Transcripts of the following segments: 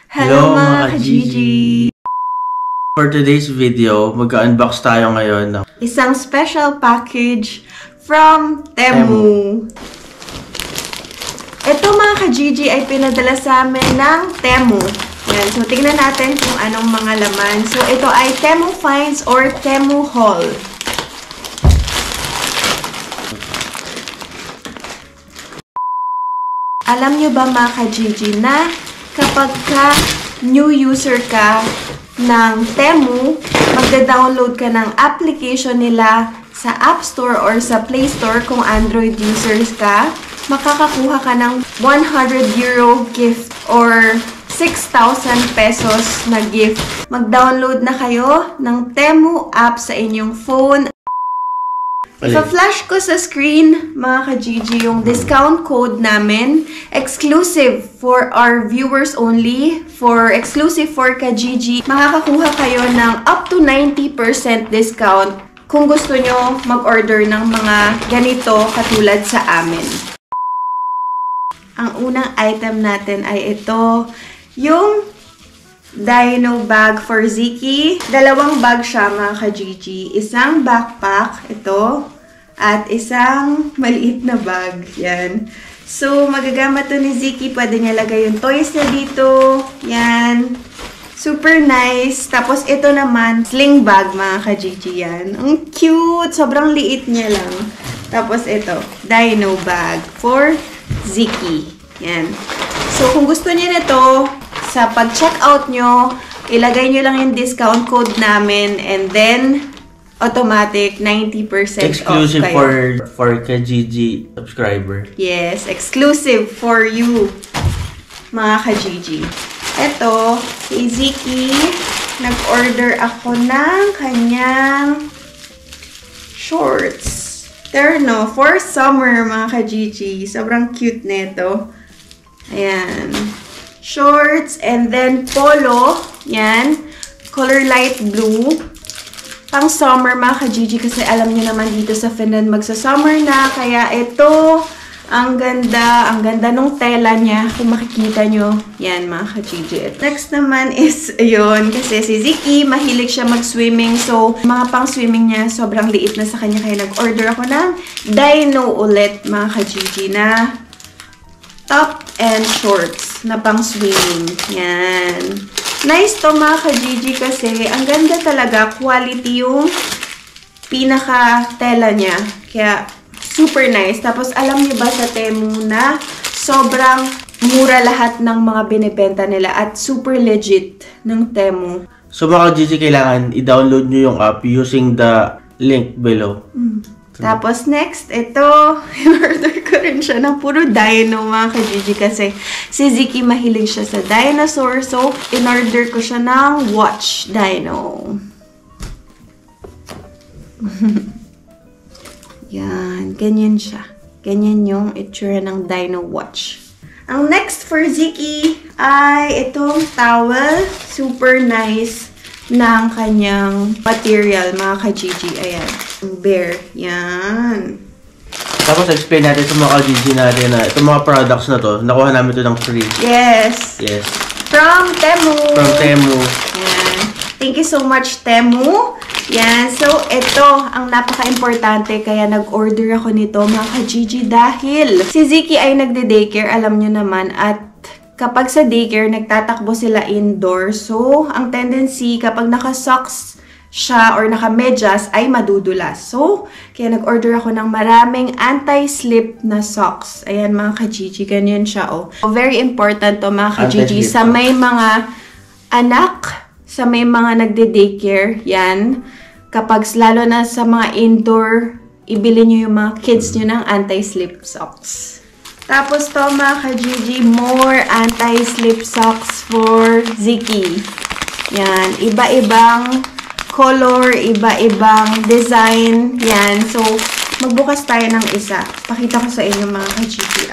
Hello mga ka-Gigi! For today's video, mag-unbox tayo ngayon ng isang special package from Temu. Ito mga ka-Gigi ay pinadala sa amin ng Temu. Yan. So, tingnan natin kung anong mga laman. So, ito ay Temu Finds or Temu Haul. Alam nyo ba mga ka-Gigi na kapag new user ka ng Temu, magda-download ka ng application nila sa App Store or sa Play Store kung Android users ka, makakakuha ka ng 100 euro gift or 6,000 pesos na gift. Mag-download na kayo ng Temu app sa inyong phone. Ipa-flash ko sa screen, mga ka-Gigi, yung discount code namin. Exclusive for our viewers only. Exclusive for ka-Gigi. Makakakuha kayo ng up to 90% discount kung gusto nyo mag-order ng mga ganito katulad sa amin. Ang unang item natin ay ito. Yung Dino bag for Ziki. Dalawang bag siya mga ka-Gigi. Isang backpack, ito. At isang maliit na bag. Yan. So, magagamit to ni Ziki. Pwede niya lagay yung toys niya dito. Yan. Super nice. Tapos ito naman, sling bag mga ka-Gigi yan. Ang cute. Sobrang liit niya lang. Tapos ito, Dino bag for Ziki. Yan. So, kung gusto niya nito, sa pag-checkout nyo, ilagay nyo lang yung discount code namin and then automatic 90% exclusive off kayo. for ka-Gigi subscriber. Yes, exclusive for you, mga ka-Gigi. Ito, si Ziki, nag-order ako ng kanyang shorts. Terno, for summer, mga ka-Gigi. Sobrang cute nito. Ayan. Shorts, and then polo. Yan. Color light blue. Pang summer mga ka-Gigi kasi alam niyo naman dito sa Finland magsa-summer na. Kaya ito, ang ganda. Ang ganda nung tela niya. Kung makikita nyo. Yan mga ka-Gigi. Next naman is, yun. Kasi si Ziki, mahilig siya mag-swimming. So, mga pang-swimming niya, sobrang liit na sa kanya. Kaya nag-order ako ng Dino ulit mga ka-Gigi na top and shorts na pang swimming. Yan. Nice to mga ka-Gigi kasi ang ganda talaga. Quality yung pinaka-tela niya. Kaya super nice. Tapos alam niyo ba sa Temu na sobrang mura lahat ng mga binibenta nila at super legit ng Temu. So mga ka-Gigi, kailangan i-download nyo yung app using the link below. Tapos next, ito, in-order ko rin siya ng puro dino mga ka-Gigi kasi si Ziki mahilig siya sa dinosaur. So, in-order ko siya ng watch dino. Yan, ganyan siya. Ganyan yung itsura ng dino watch. Ang next for Ziki ay itong towel. Super nice ng kanyang material mga ka-Gigi. Ayan. Bear. Yan. Tapos explain natin sa mga ka-Gigi natin na itong mga products na to, nakuha namin ito ng free. Yes. Yes. From Temu. From Temu. Yan. Thank you so much, Temu. Yan. So, ito ang napaka-importante. Kaya nag-order ako nito mga ka-Gigi dahil si Ziki ay nagde-daycare, alam nyo naman, at kapag sa daycare, nagtatakbo sila indoor. So, ang tendency kapag naka-socks siya or naka-medyas ay madudulas. So, kaya nag-order ako ng maraming anti-slip na socks. Ayan mga ka-Gigi, ganyan siya oh. Very important to mga ka-Gigi sa may mga anak, sa may mga nagde-daycare. Yan. Kapag lalo na sa mga indoor, ibili nyo yung mga kids nyo ng anti-slip socks. Tapos to mga ka-Gigi, more anti-slip socks for Ziki. Yan, iba-ibang color, iba-ibang design. Yan, so magbukas tayo ng isa. Pakita ko sa inyo mga ka-Gigi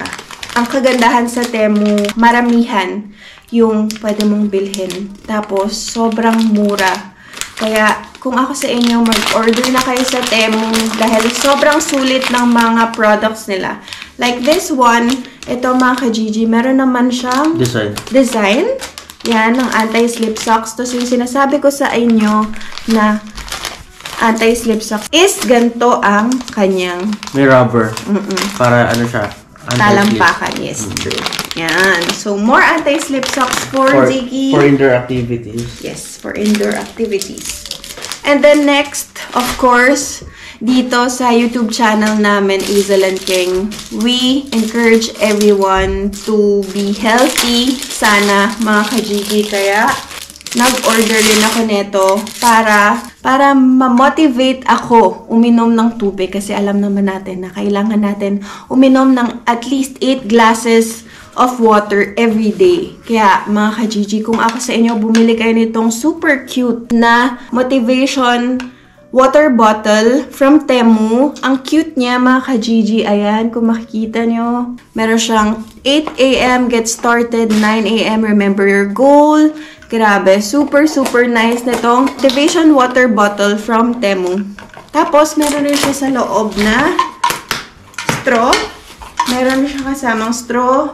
Ang kagandahan sa Temu, maramihan yung pwede mong bilhin. Tapos sobrang mura. Kaya kung ako sa inyo, mag-order na kayo sa Temu dahil sobrang sulit ng mga products nila. Like this one, ito mga ka-Gigi, meron naman siyang design. Yan, ng anti-slip socks. Tapos yung sinasabi ko sa inyo na anti-slip socks is ganito ang kanyang may rubber. Para ano siya? Talampakan. Yes, true. Yan. So, more anti-slip socks for Ziggy. For indoor activities. Yes, for indoor activities. And then next, of course, dito sa YouTube channel namin, Azel and King, we encourage everyone to be healthy. Sana, mga ka-Gigi. Kaya, nag-order din ako nito para ma-motivate ako uminom ng tubig. Kasi alam naman natin na kailangan natin uminom ng at least 8 glasses of water every day. Kaya, mga ka-Gigi, kung ako sa inyo, bumili kayo nitong super cute na motivation water bottle from Temu. Ang cute niya, mga ka-Gigi. Ayan, kung makikita nyo. Meron siyang 8 a.m. get started, 9 a.m. remember your goal. Grabe, super, super nice nitong motivation water bottle from Temu. Tapos, meron rin siya sa loob na straw. Meron siya kasamang straw,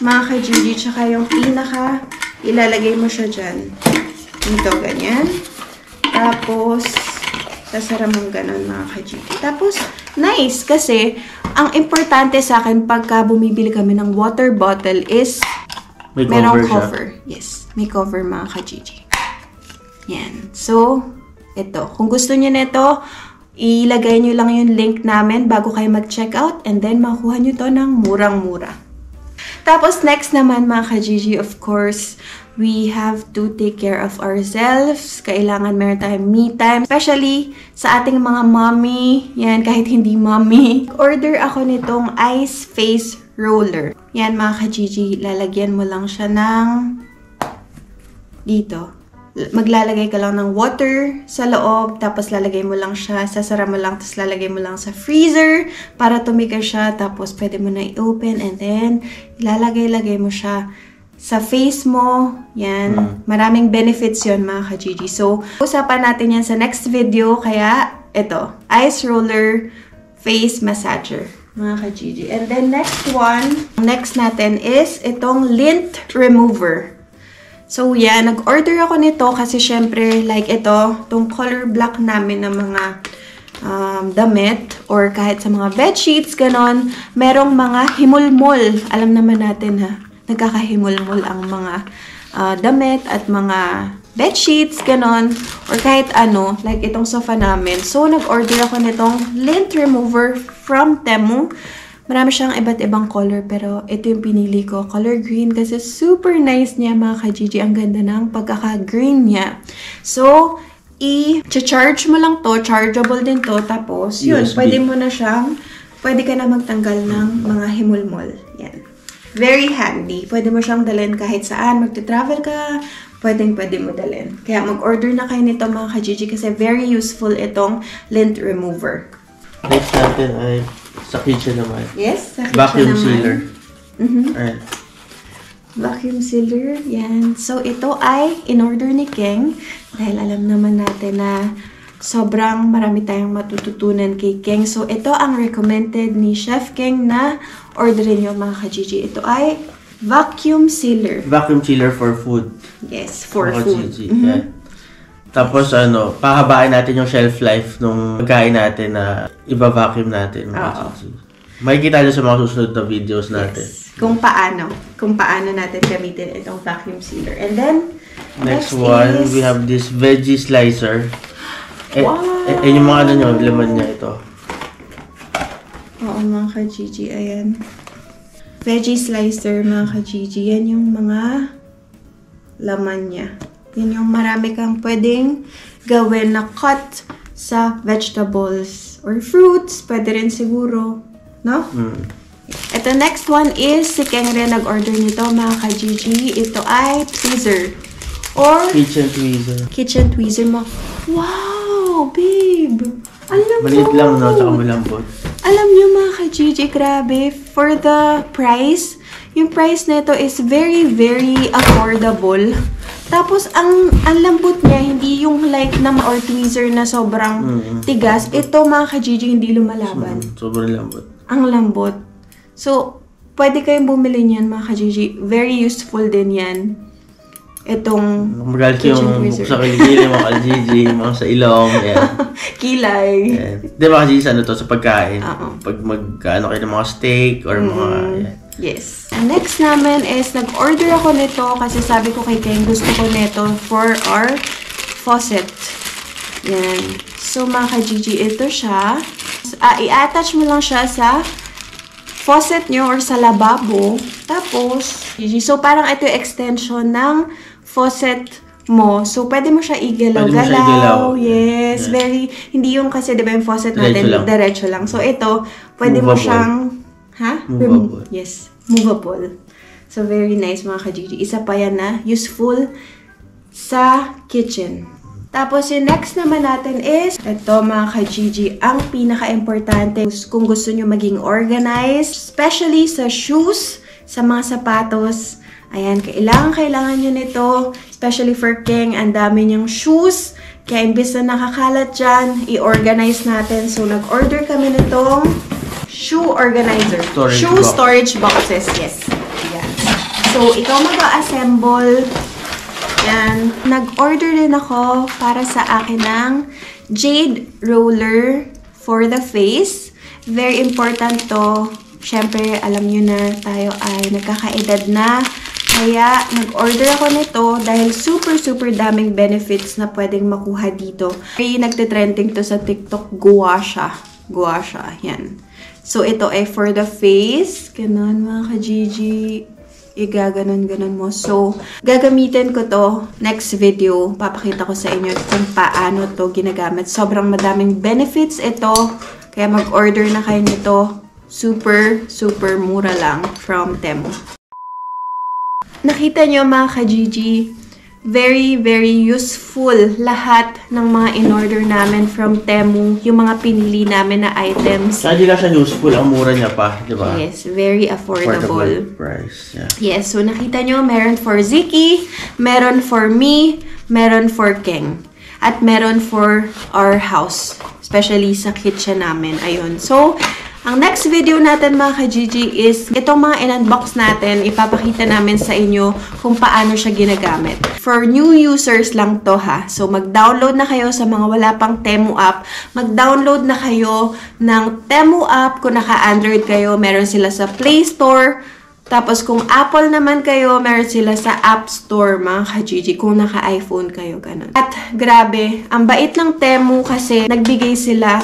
mga ka-Gigi. Tsaka yung pinaka, ilalagay mo siya dyan. Ito, ganyan. Tapos, sasara mong ganun, mga ka-Gigi. Tapos, nice. Kasi, ang importante sa akin pagka bumibili kami ng water bottle is merong cover. Yes, may cover, mga ka-Gigi. Yan. So, ito. Kung gusto niyo nito, ilagay niyo lang yung link namin bago kayo mag-checkout and then makuha niyo to ng murang-mura. Tapos, next naman, mga ka-Gigi, of course, we have to take care of ourselves. Kailangan meron tayong me time. Especially sa ating mga mommy. Yan, kahit hindi mommy. Order ako nitong Ice Face Roller. Yan, mga ka-Gigi, lalagyan mo lang siya ng dito. Maglalagay ka lang ng water sa loob, tapos lalagay mo lang siya, sasara mo lang, tapos lalagay mo lang sa freezer para tumigas siya, tapos pwede mo na i-open and then ilalagay-lagay mo siya sa face mo. Yan. Maraming benefits yon, mga ka-Gigi. So, usapan natin yan sa next video. Kaya, ito. Ice Roller Face Massager, mga ka-Gigi. And then, next natin is itong lint remover. So, yan. Nag-order ako nito kasi syempre, like ito, itong color black namin ng mga damit or kahit sa mga bedsheets, ganon. Merong mga himulmol. Alam naman natin, ha? Nagkakahimulmol ang mga damit at mga bedsheets, ganon. Or kahit ano, like itong sofa namin. So, nag-order ako nitong lint remover from Temu. Marami siyang iba't ibang color, pero ito yung pinili ko. Color green kasi super nice niya, mga ka-Gigi. Ang ganda ng pagkaka-green niya. So, i-charge mo lang to. Chargeable din to. Tapos, yun, pwede ka na magtanggal ng mga himulmol. Yan. Very handy. Pwede mo siyang dalhin kahit saan. Magte-travel ka, pwede mo dalhin. Kaya mag-order na kayo nito, mga ka-Gigi, kasi very useful itong lint remover. Next natin ay sa kitchen naman. Yes, sa kitchen vacuum naman. sealer. Alright. Vacuum sealer. Yan. So, ito ay in-order ni King. Dahil alam naman natin na sobrang marami tayong matututunan kay King. So, ito ang recommended ni Chef King na orderin nyo, mga ka-Gigi. Ito ay vacuum sealer. Vacuum sealer for food. Yes, for mga food. Yeah. Tapos, pahabain natin yung shelf life nung pagkain natin na iba-vacuum natin, mga Gigi. Makikita nyo sa mga susunod na videos natin. Yes. Kung paano natin gamitin itong vacuum sealer. And then, next one, we have this veggie slicer. Wow! Yung mga laman niya ito. Oo, mga ka-Gigi, ayan. Veggie slicer, mga ka-Gigi. Yan yung mga laman niya. Yan yung marami kang pwedeng gawin na cut sa vegetables or fruits. Pwede rin siguro, no? Ito, next one is, si King rin nag-order nito, mga ka-Gigi. Ito ay tweezer. Or kitchen tweezer mo. Wow, babe! Alam maliit lang, no? Tsaka malambot. Alam nyo, mga ka-Gigi, grabe. For the price, yung price nito is very, very affordable. Tapos, ang lambot niya, hindi yung like na or tweezer na sobrang tigas. Ito, mga ka-Gigi, hindi lumalaban. Sobrang lambot. Ang lambot. So, pwede kayong bumili niyan, mga ka-Gigi. Very useful din yan. itong magalit yung sa kiligili, mga ka-Gigi, mga sa ilong, yan. Kilay. Yan. Di ba kasi ano to, sa pagkain? Pag kayo ng mga steak or mga, yan. Yes. And next namin is, nag-order ako nito kasi sabi ko kay Ken, gusto ko nito for our faucet. Yan. So, mga ka-Gigi, ito siya. I-attach mo lang siya sa faucet nyo or sa lababo. Tapos, so parang ito yung extension ng faucet mo. So, pwede mo siya igalaw-galaw. Yes. Yeah. Very, hindi yung kasi, di ba yung faucet natin, diretso lang. So, ito, pwede mo siyang, movable. Yes. Movable. So, very nice mga ka-Gigi. Isa pa yan na useful sa kitchen. Tapos, yung next naman natin is, ito mga ka-Gigi, ang pinaka-importante kung gusto nyo maging organized, especially sa shoes, sa mga sapatos. Ayan, kailangan nyo nito, especially for King, ang dami niyang shoes. Kaya imbis na nakakalat dyan, i-organize natin. So, nag-order kami nitong shoe organizer. Storage boxes, yes. Ayan. So, ikaw mag-assemble. Yan. Nag-order din ako para sa akin ng jade roller for the face. Very important to. Siyempre, alam nyo na tayo ay nagkakaedad na. Kaya, nag-order ako nito dahil super daming benefits na pwedeng makuha dito. Ay, nagtitrending to sa TikTok, gua siya. Yan. So, ito ay for the face. Ganon, mga ka-Gigi. Igaganon-ganon mo. So, gagamitin ko to next video. Papakita ko sa inyo kung paano to ginagamit. Sobrang madaming benefits ito. Kaya mag-order na kayo nito. Super mura lang from Temu. Nakita nyo mga ka-Gigi, very useful lahat ng mga in-order namin from Temu, yung mga pinili namin na items. Hindi lang siya useful, ang mura niya pa, di ba? Yes, very affordable price, yeah. Yes, so nakita nyo, meron for Ziki, meron for me, meron for King, at meron for our house, especially sa kitchen namin. Ayun, so ang next video natin mga ka-Gigi is itong mga in-unbox natin, ipapakita namin sa inyo kung paano siya ginagamit. For new users lang to ha. So mag-download na kayo sa mga wala pang Temu app. Mag-download na kayo ng Temu app kung naka-Android kayo. Meron sila sa Play Store. Tapos kung Apple naman kayo, meron sila sa App Store mga ka-Gigi. Kung naka-iPhone kayo, ganun. At grabe, ang bait ng Temu kasi nagbigay sila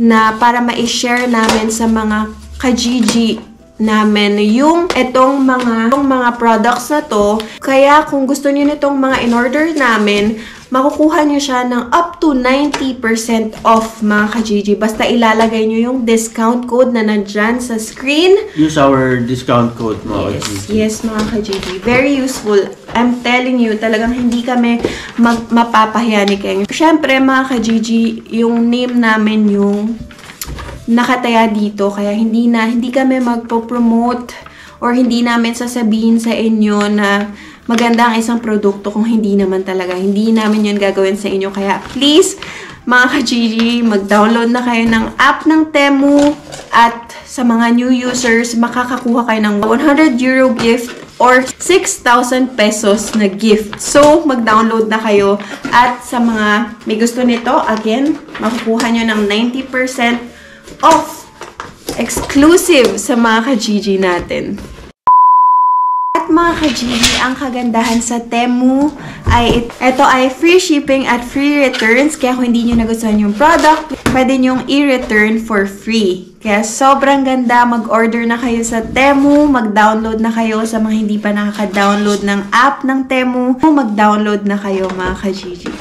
na para ma-share namin sa mga ka-Gigi namin yung itong mga products na to. Kaya kung gusto niyo nitong mga in-order namin, makukuha niyo siya ng up to 90% off mga ka-Gigi. Basta ilalagay niyo yung discount code na nandyan sa screen. Use our discount code mga ka-Gigi. Yes mga ka-Gigi. Very useful. I'm telling you, talagang hindi kami mapapahiya ni Ken. Siyempre mga ka-Gigi, yung name namin yung nakataya dito. Kaya hindi kami magpo-promote or hindi namin sasabihin sa inyo na maganda ang isang produkto kung hindi naman talaga. Hindi namin yun gagawin sa inyo. Kaya please, mga ka-Gigi, mag-download na kayo ng app ng Temu at sa mga new users, makakakuha kayo ng 100 euro gift or 6,000 pesos na gift. So, mag-download na kayo. At sa mga may gusto nito, again, makukuha nyo ng 90% off. Exclusive sa mga ka-Gigi natin. At mga ka-Gigi, ang kagandahan sa Temu ay ito ay free shipping at free returns. Kaya kung hindi nyo nagustuhan yung product, pwede nyong i-return for free. Kaya sobrang ganda. Mag-order na kayo sa Temu. Mag-download na kayo sa mga hindi pa nakaka-download ng app ng Temu. Mag-download na kayo mga ka-Gigi.